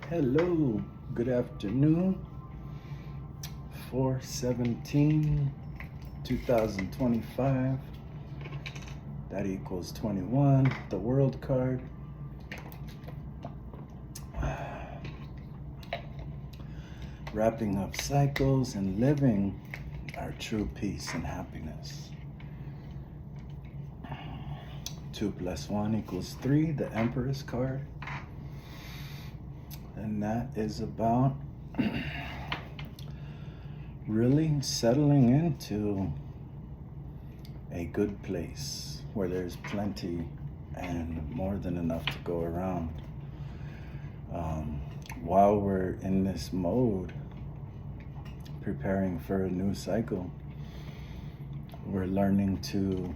Hello, good afternoon. 417, 2025. That equals 21. The world card. Wrapping up cycles and living our true peace and happiness. 2 plus 1 equals 3. The Empress card. And that is about really settling into a good place where there's plenty and more than enough to go around. While we're in this mode, preparing for a new cycle, we're learning to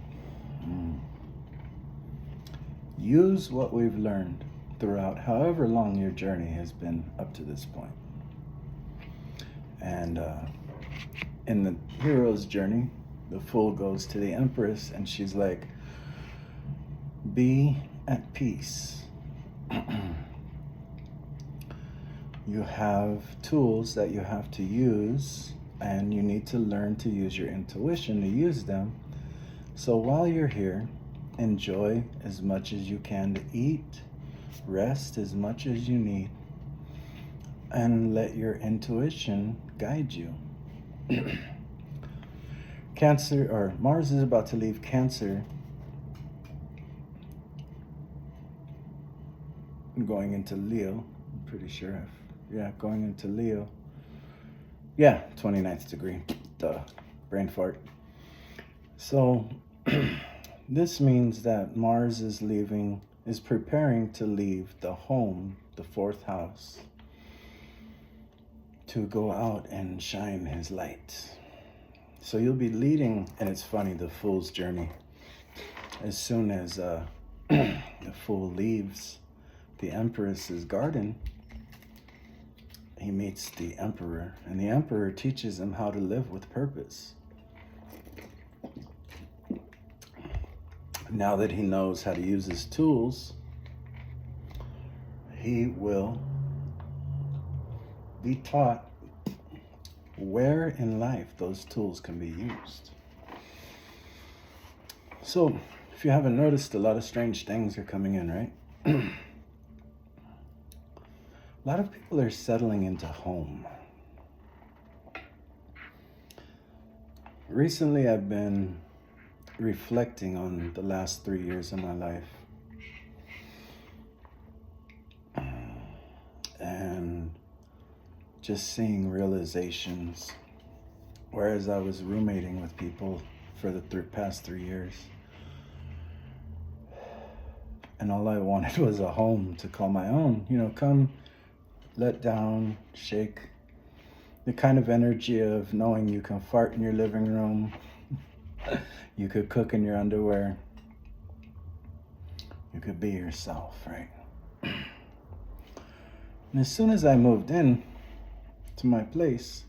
use what we've learned throughout however long your journey has been up to this point. And in the hero's journey, the Fool goes to the Empress and she's like, be at peace. You have tools that you have to use, and you need to learn to use your intuition to use them. So while you're here, enjoy as much as you can to eat, rest as much as you need, and let your intuition guide you. Cancer, or Mars is about to leave Cancer, going into Leo. I'm pretty sure. Going into Leo. 29th degree. Duh. Brain fart. So this means that Mars is preparing to leave the home, the 4th house, to go out and shine his light. So you'll be leading, and it's funny, the Fool's journey. As soon as the Fool leaves the Empress's garden, he meets the Emperor, and the Emperor teaches him how to live with purpose. Now that he knows how to use his tools, he will be taught where in life those tools can be used. So, if you haven't noticed, a lot of strange things are coming in, right? A lot of people are settling into home. Recently, I've been reflecting on the last 3 years of my life. And just seeing realizations. Whereas I was roommating with people for the past 3 years. And all I wanted was a home to call my own. Come let down, shake. The kind of energy of knowing you can fart in your living room. You could cook in your underwear. You could be yourself, right? And as soon as I moved in to my place,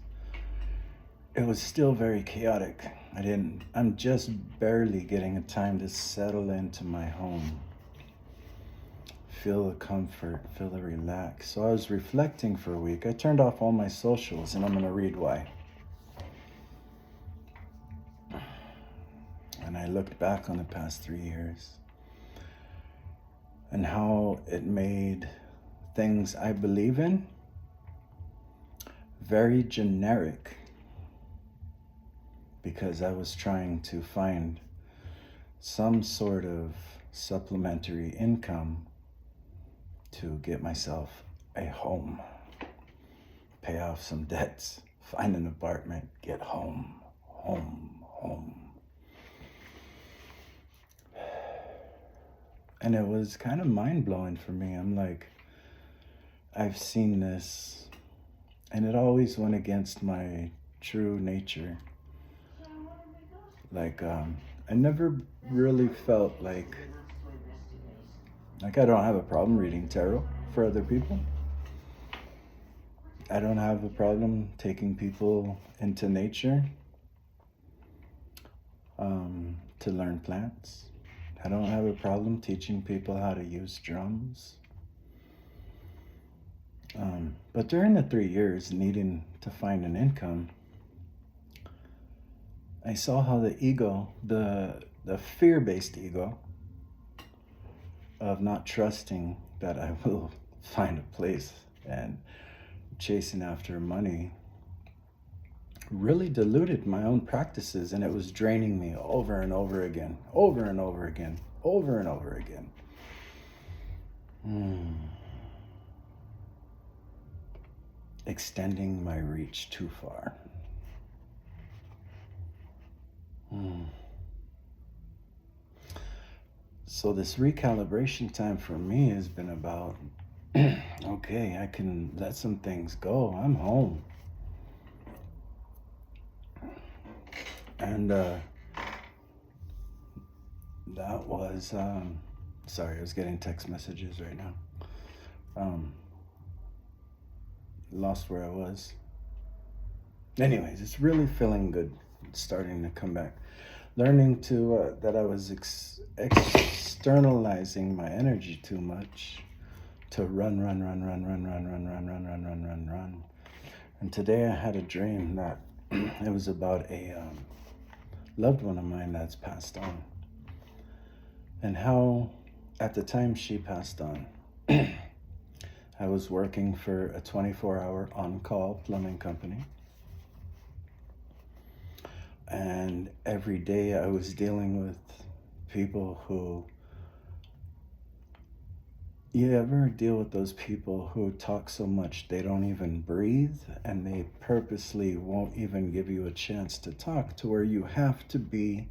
it was still very chaotic. I'm just barely getting a time to settle into my home. Feel the comfort, feel the relax. So I was reflecting for a week. I turned off all my socials, and I'm going to read why. And I looked back on the past 3 years and how it made things I believe in very generic, because I was trying to find some sort of supplementary income to get myself a home, pay off some debts, find an apartment, get home. And it was kind of mind-blowing for me. I'm like, I've seen this, and it always went against my true nature. Like, I never really felt like I don't have a problem reading tarot for other people. I don't have a problem taking people into nature to learn plants. I don't have a problem teaching people how to use drums. But during the 3 years needing to find an income, I saw how the ego, the fear-based ego of not trusting that I will find a place and chasing after money really diluted my own practices, and it was draining me over and over again, over and over again, over and over again. Extending my reach too far. So this recalibration time for me has been about, okay, I can let some things go. I'm home. And that was, sorry, I was getting text messages right now. Lost where I was. Anyways, it's really feeling good. It's starting to come back. Learning to, that I was externalizing my energy too much to run. And today I had a dream that it was about a loved one of mine that's passed on. And how, at the time she passed on, I was working for a 24-hour on-call plumbing company. And every day I was dealing with people who, you ever deal with those people who talk so much they don't even breathe, and they purposely won't even give you a chance to talk, to where you have to be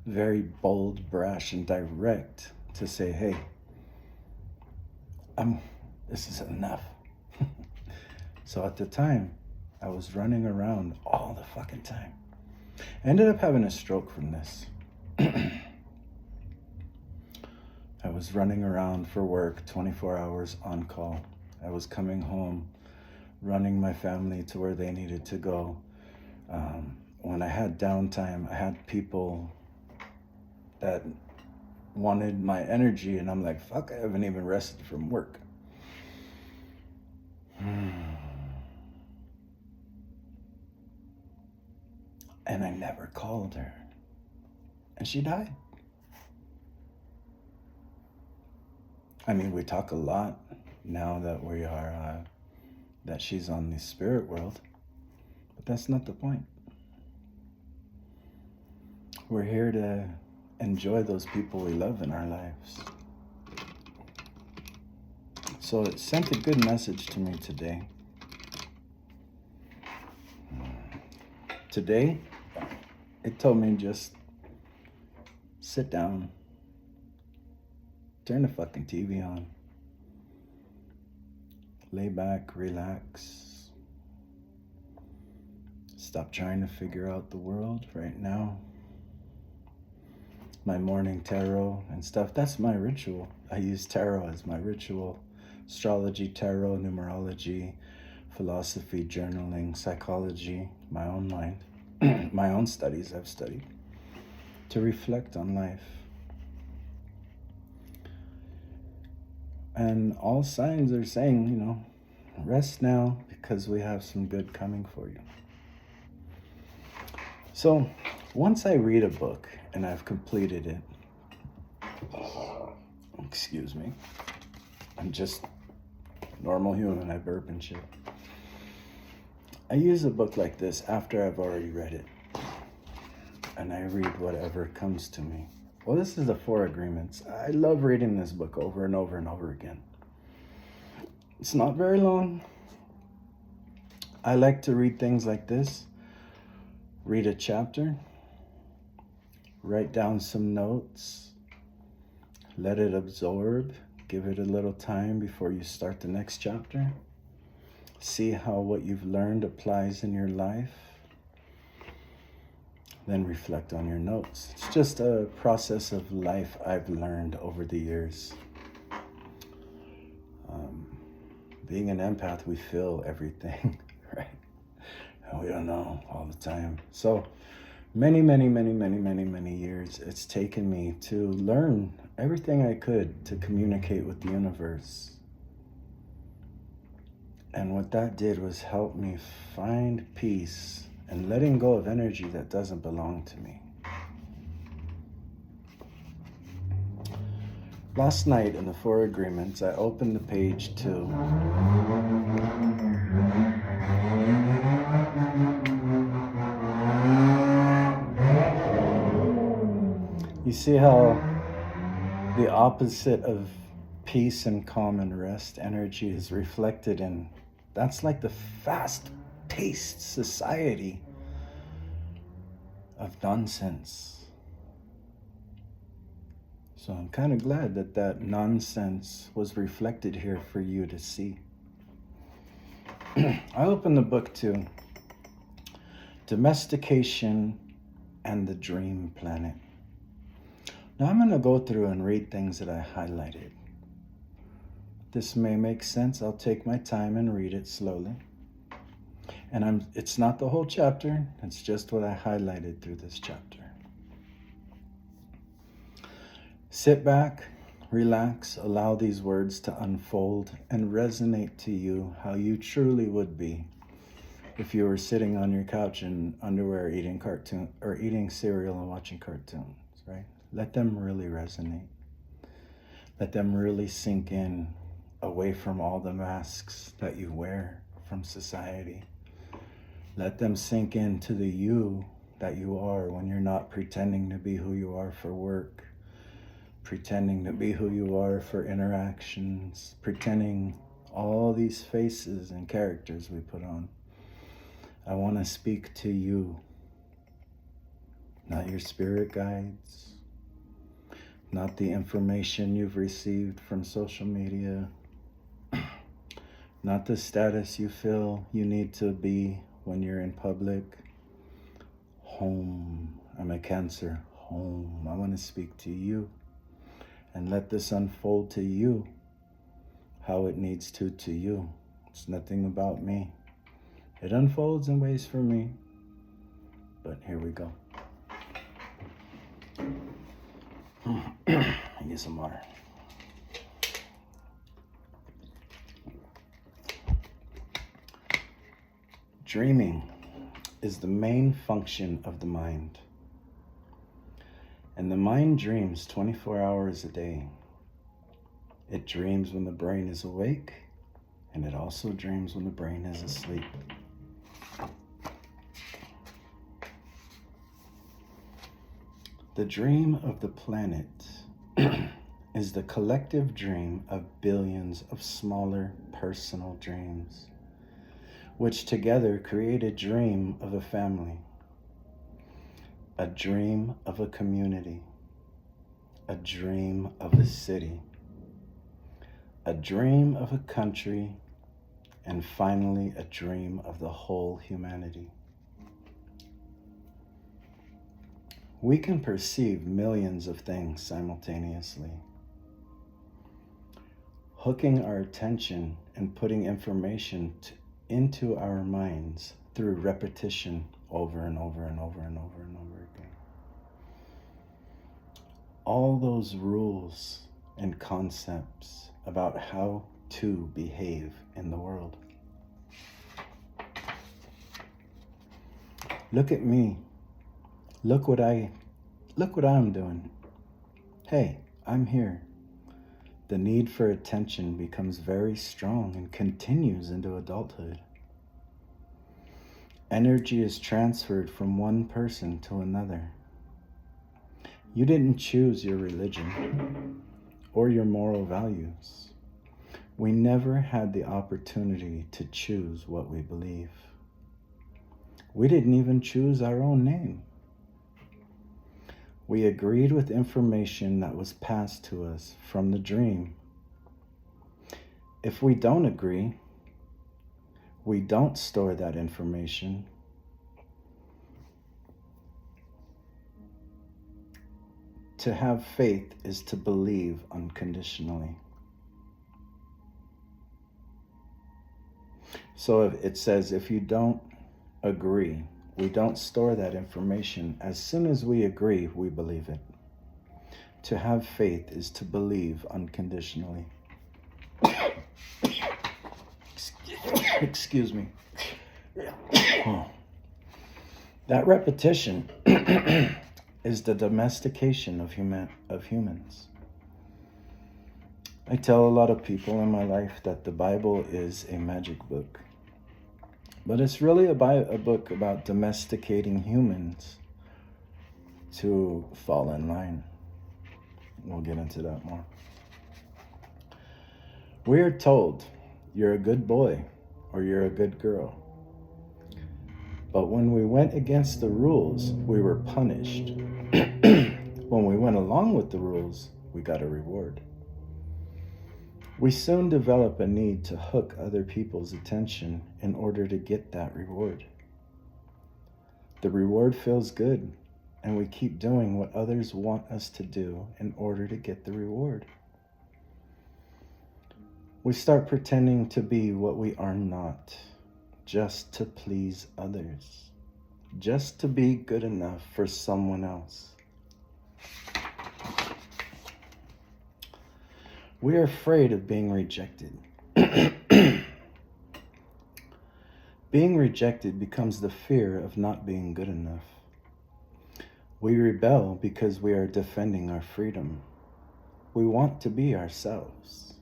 very bold, brash, and direct to say, hey, this is enough. So at the time, I was running around all the fucking time. I ended up having a stroke from this. I was running around for work 24 hours on call. I was coming home, running my family to where they needed to go. When I had downtime, I had people that wanted my energy, and I'm like, fuck, I haven't even rested from work. And I never called her. And she died. I mean, we talk a lot now that we are, that she's on the spirit world, but that's not the point. We're here to enjoy those people we love in our lives. So it sent a good message to me today. Today, it told me just sit down, turn the fucking TV on, lay back, relax, stop trying to figure out the world right now. My morning tarot and stuff, that's my ritual. I use tarot as my ritual. Astrology, tarot, numerology, philosophy, journaling, psychology, my own mind, my own studies I've studied to reflect on life. And all signs are saying, rest now because we have some good coming for you. So once I read a book and I've completed it, excuse me, I'm just normal human, I burp and shit. I use a book like this after I've already read it, and I read whatever comes to me. Well, this is the 4 Agreements. I love reading this book over and over and over again. It's not very long. I like to read things like this. Read a chapter, write down some notes, let it absorb, give it a little time before you start the next chapter. See how what you've learned applies in your life. Then reflect on your notes. It's just a process of life I've learned over the years. Being an empath, we feel everything, right? And we don't know all the time. So many years it's taken me to learn everything I could to communicate with the universe. And what that did was help me find peace and letting go of energy that doesn't belong to me. Last night in the Four Agreements, I opened the page 2. You see how the opposite of peace and calm and rest energy is reflected in, that's like the fast-paced society of nonsense. So I'm kind of glad that that nonsense was reflected here for you to see. I opened the book to Domestication and the Dream Planet. Now I'm going to go through and read things that I highlighted. This may make sense. I'll take my time and read it slowly. And it's not the whole chapter. It's just what I highlighted through this chapter. Sit back, relax, allow these words to unfold and resonate to you how you truly would be if you were sitting on your couch in underwear eating cereal and watching cartoons, right? Let them really resonate. Let them really sink in, away from all the masks that you wear from society. Let them sink into the you that you are when you're not pretending to be who you are for work, pretending to be who you are for interactions, pretending all these faces and characters we put on. I want to speak to you, not your spirit guides, not the information you've received from social media, not the status you feel you need to be when you're in public. Home. I'm a Cancer. Home. I want to speak to you and let this unfold to you how it needs to you. It's nothing about me. It unfolds in ways for me, but here we go. I get some water. Dreaming is the main function of the mind. And the mind dreams 24 hours a day. It dreams when the brain is awake, and it also dreams when the brain is asleep. The dream of the planet is the collective dream of billions of smaller personal dreams, which together create a dream of a family, a dream of a community, a dream of a city, a dream of a country, and finally a dream of the whole humanity. We can perceive millions of things simultaneously. Hooking our attention and putting information into our minds through repetition over and over and over and over and over again. All those rules and concepts about how to behave in the world. Look at me. Look what I'm doing. Hey, I'm here. The need for attention becomes very strong and continues into adulthood. Energy is transferred from one person to another. You didn't choose your religion or your moral values. We never had the opportunity to choose what we believe. We didn't even choose our own name. We agreed with information that was passed to us from the dream. If we don't agree, we don't store that information. To have faith is to believe unconditionally. So it says if you don't agree, we don't store that information. As soon as we agree, we believe it. To have faith is to believe unconditionally. Excuse me. Excuse me. That repetition is the domestication of humans. I tell a lot of people in my life that the Bible is a magic book. But it's really a book about domesticating humans to fall in line. We'll get into that more. We are told you're a good boy or you're a good girl. But when we went against the rules, we were punished. When we went along with the rules, we got a reward. We soon develop a need to hook other people's attention in order to get that reward. The reward feels good, and we keep doing what others want us to do in order to get the reward. We start pretending to be what we are not, just to please others, just to be good enough for someone else. We are afraid of being rejected. Being rejected becomes the fear of not being good enough. We rebel because we are defending our freedom. We want to be ourselves,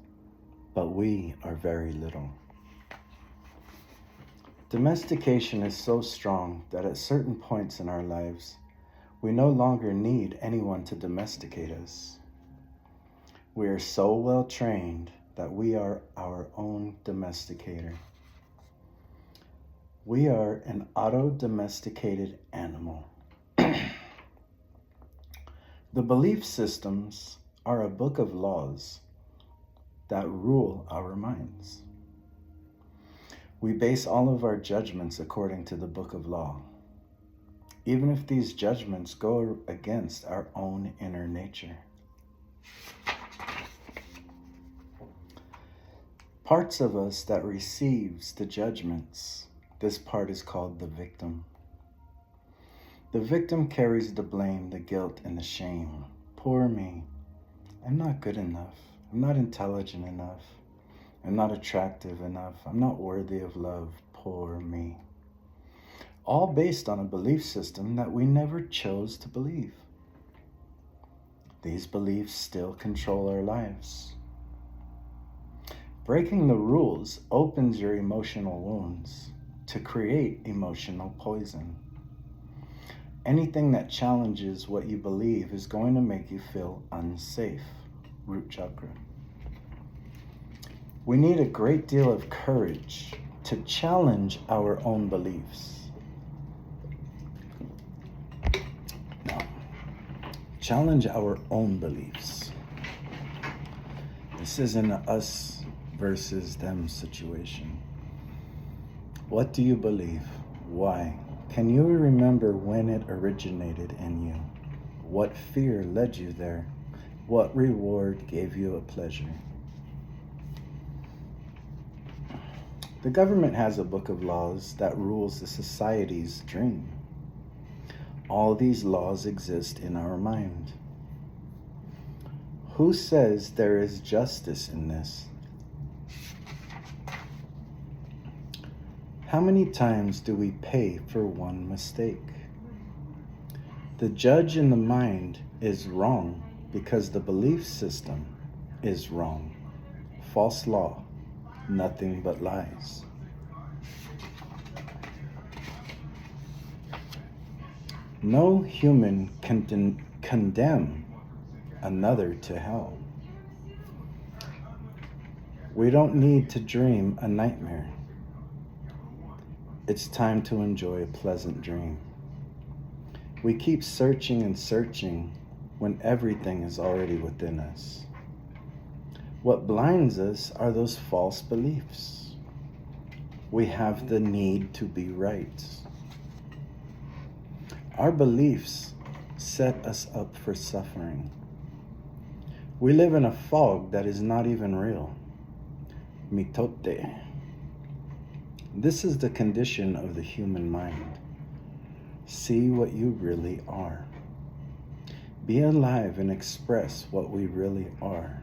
but we are very little. Domestication is so strong that at certain points in our lives, we no longer need anyone to domesticate us. We are so well trained that we are our own domesticator. We are an auto-domesticated animal. The belief systems are a book of laws that rule our minds. We base all of our judgments according to the book of law, even if these judgments go against our own inner nature. Parts of us that receives the judgments, this part is called the victim. The victim carries the blame, the guilt, and the shame. Poor me. I'm not good enough. I'm not intelligent enough. I'm not attractive enough. I'm not worthy of love. Poor me. All based on a belief system that we never chose to believe. These beliefs still control our lives. Breaking the rules opens your emotional wounds to create emotional poison. Anything that challenges what you believe is going to make you feel unsafe. Root chakra. We need a great deal of courage to challenge our own beliefs. No. Challenge our own beliefs. This isn't a us versus them situation. What do you believe? Why? Can you remember when it originated in you? What fear led you there? What reward gave you a pleasure? The government has a book of laws that rules the society's dream. All these laws exist in our mind. Who says there is justice in this? How many times do we pay for one mistake? The judge in the mind is wrong because the belief system is wrong. False law, nothing but lies. No human can condemn another to hell. We don't need to dream a nightmare. It's time to enjoy a pleasant dream. We keep searching and searching when everything is already within us. What blinds us are those false beliefs. We have the need to be right. Our beliefs set us up for suffering. We live in a fog that is not even real. Mitote. This is the condition of the human mind. See what you really are. Be alive and express what we really are.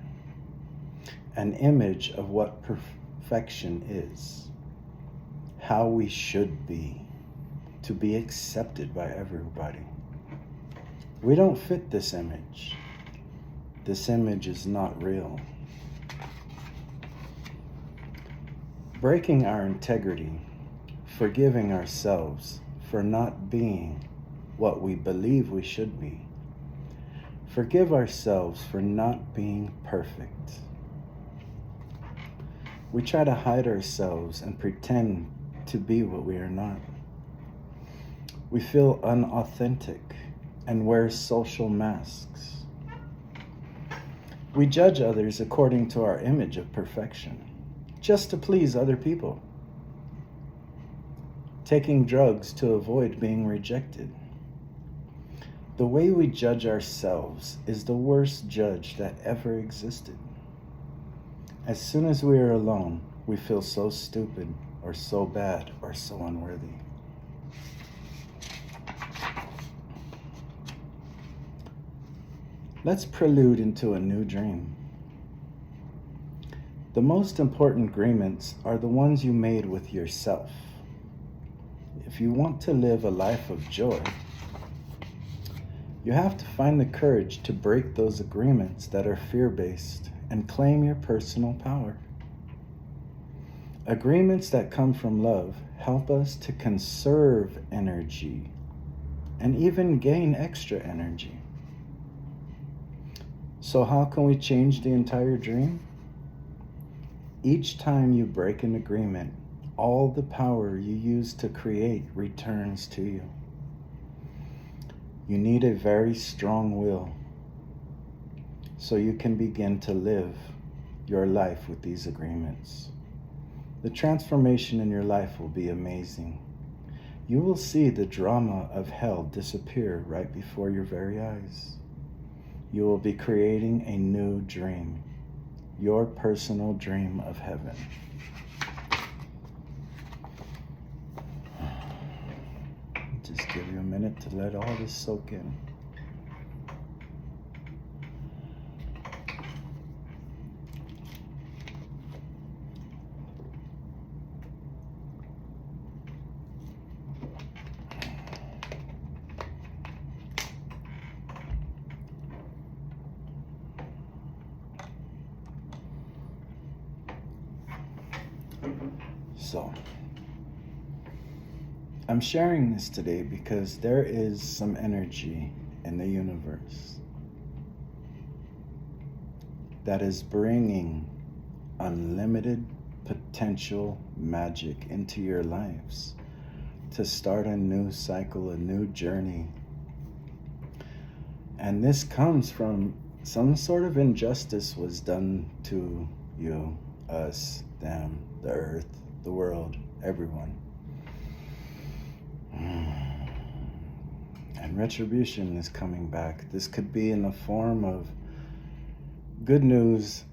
An image of what perfection is. how we should be to be accepted by everybody. We don't fit this image. This image is not real. Breaking our integrity, forgiving ourselves for not being what we believe we should be. Forgive ourselves for not being perfect. We try to hide ourselves and pretend to be what we are not. We feel unauthentic and wear social masks. We judge others according to our image of perfection, just to please other people. Taking drugs to avoid being rejected. The way we judge ourselves is the worst judge that ever existed. As soon as we are alone, we feel so stupid or so bad or so unworthy. Let's prelude into a new dream. The most important agreements are the ones you made with yourself. If you want to live a life of joy, you have to find the courage to break those agreements that are fear-based and claim your personal power. Agreements that come from love help us to conserve energy and even gain extra energy. So how can we change the entire dream? Each time you break an agreement, all the power you used to create returns to you. You need a very strong will so you can begin to live your life with these agreements. The transformation in your life will be amazing. You will see the drama of hell disappear right before your very eyes. You will be creating a new dream, your personal dream of heaven. Just give you a minute to let all this soak in. So, I'm sharing this today because there is some energy in the universe that is bringing unlimited potential magic into your lives to start a new cycle, a new journey. And this comes from some sort of injustice was done to you, us, them, the earth, the world, everyone. And retribution is coming back. This could be in the form of good news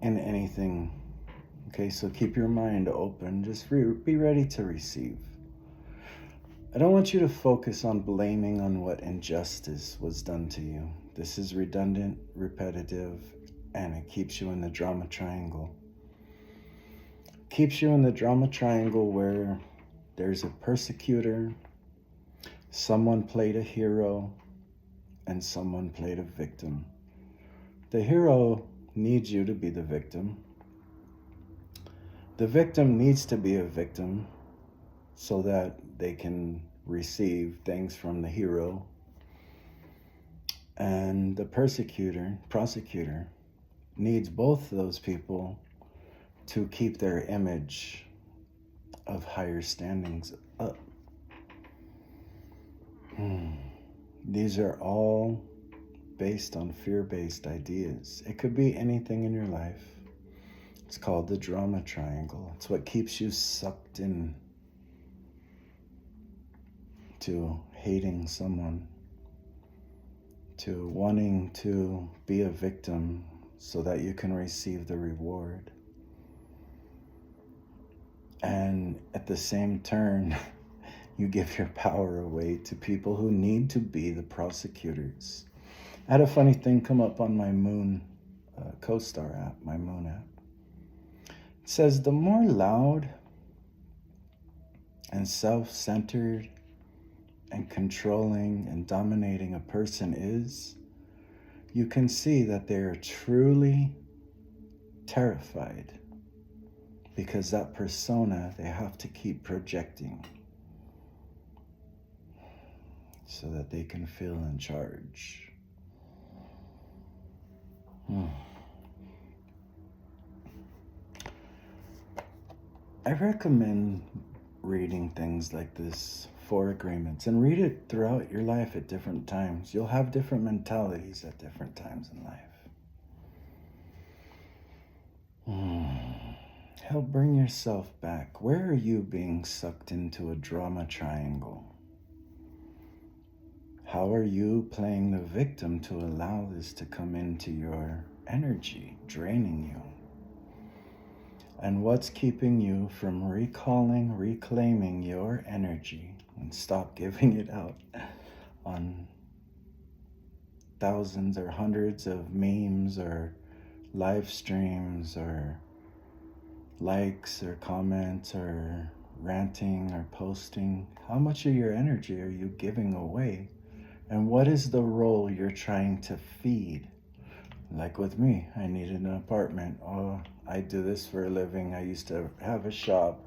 in anything. Okay, so keep your mind open. Just be ready to receive. I don't want you to focus on blaming on what injustice was done to you. This is redundant, repetitive, and it keeps you in the drama triangle. Keeps you in the drama triangle where there's a persecutor, someone played a hero, and someone played a victim. The hero needs you to be the victim. The victim needs to be a victim so that they can receive things from the hero. And the prosecutor, needs both those people to keep their image of higher standings up. These are all based on fear-based ideas. It could be anything in your life. It's called the drama triangle. It's what keeps you sucked in to hating someone, to wanting to be a victim so that you can receive the reward. And at the same turn, you give your power away to people who need to be the prosecutors. I had a funny thing come up on my Moon CoStar app, my Moon app. It says the more loud and self-centered and controlling and dominating a person is, you can see that they are truly terrified, because that persona they have to keep projecting so that they can feel in charge. I recommend reading things like this, Four Agreements, and read it throughout your life at different times. You'll have different mentalities at different times in life. Help bring yourself back. Where are you being sucked into a drama triangle? How are you playing the victim to allow this to come into your energy, draining you? And what's keeping you from reclaiming your energy and stop giving it out on thousands or hundreds of memes or live streams or likes or comments or ranting or posting? How much of your energy are you giving away? And what is the role you're trying to feed? Like with me, I needed an apartment. Oh, I do this for a living. I used to have a shop.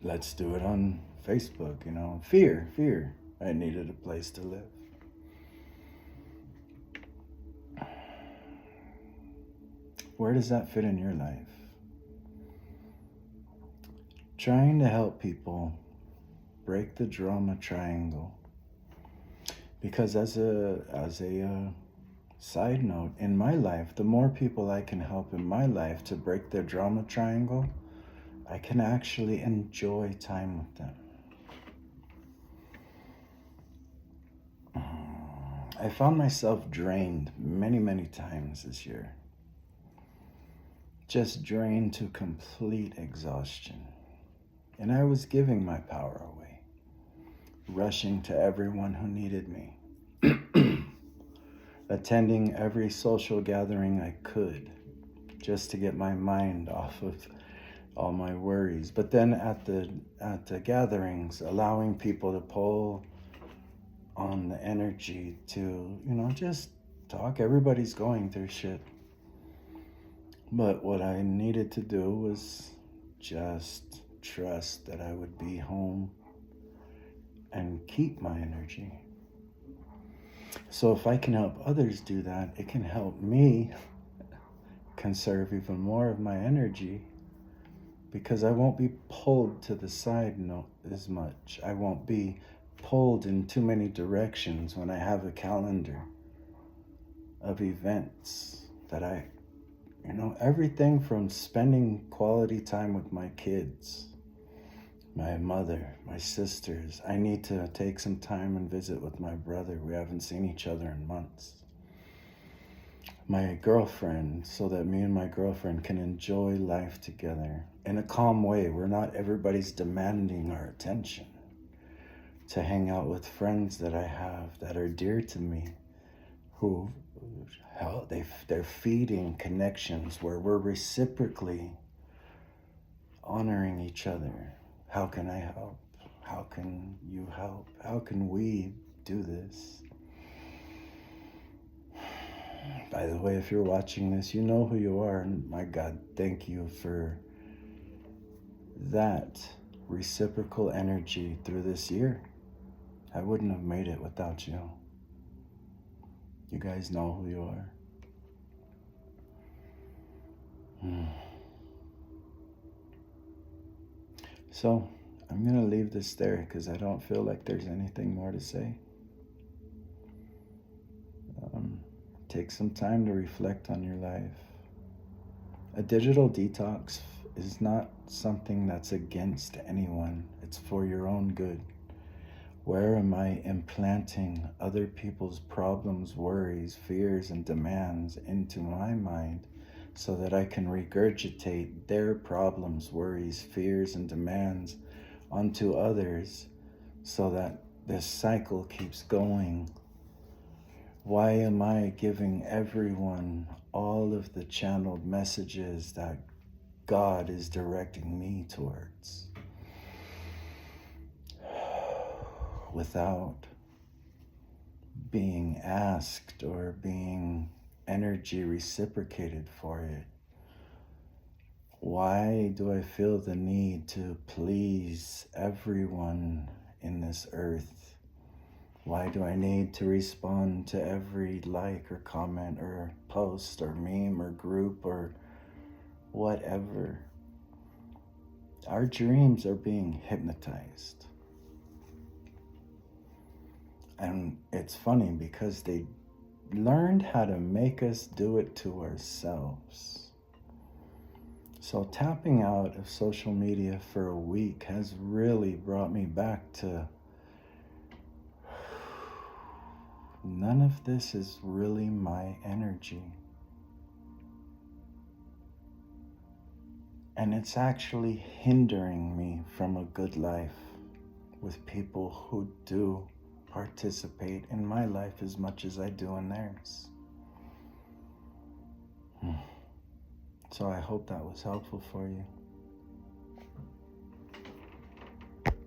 Let's do it on Facebook, Fear. I needed a place to live. Where does that fit in your life? Trying to help people break the drama triangle. Because as a side note, in my life, the more people I can help in my life to break their drama triangle, I can actually enjoy time with them. I found myself drained many, many times this year. Just drained to complete exhaustion. And I was giving my power away, rushing to everyone who needed me, attending every social gathering I could just to get my mind off of all my worries. But then at the gatherings, allowing people to pull on the energy to, just talk. Everybody's going through shit. But what I needed to do was just trust that I would be home and keep my energy. So if I can help others do that, it can help me conserve even more of my energy, because I won't be pulled to the side as much. I won't be pulled in too many directions when I have a calendar of events that everything from spending quality time with my kids, my mother, my sisters. I need to take some time and visit with my brother. We haven't seen each other in months. My girlfriend, so that me and my girlfriend can enjoy life together in a calm way where not everybody's demanding our attention. To hang out with friends that I have that are dear to me, who they're feeding connections where we're reciprocally honoring each other. How can I help? How can you help? How can we do this? By the way, if you're watching this, you know who you are. And my God, thank you for that reciprocal energy through this year. I wouldn't have made it without you. You guys know who you are. So I'm going to leave this there because I don't feel like there's anything more to say. Take some time to reflect on your life. A digital detox is not something that's against anyone. It's for your own good. Where am I implanting other people's problems, worries, fears, and demands into my mind so that I can regurgitate their problems, worries, fears, and demands onto others so that this cycle keeps going? Why am I giving everyone all of the channeled messages that God is directing me towards, without being asked or being energy reciprocated for it. Why do I feel the need to please everyone in this earth? Why do I need to respond to every like or comment or post or meme or group or whatever? Our dreams are being hypnotized. And it's funny because they learned how to make us do it to ourselves. So tapping out of social media for a week has really brought me back to none of this is really my energy. And it's actually hindering me from a good life with people who do participate in my life as much as I do in theirs. So I hope that was helpful for you.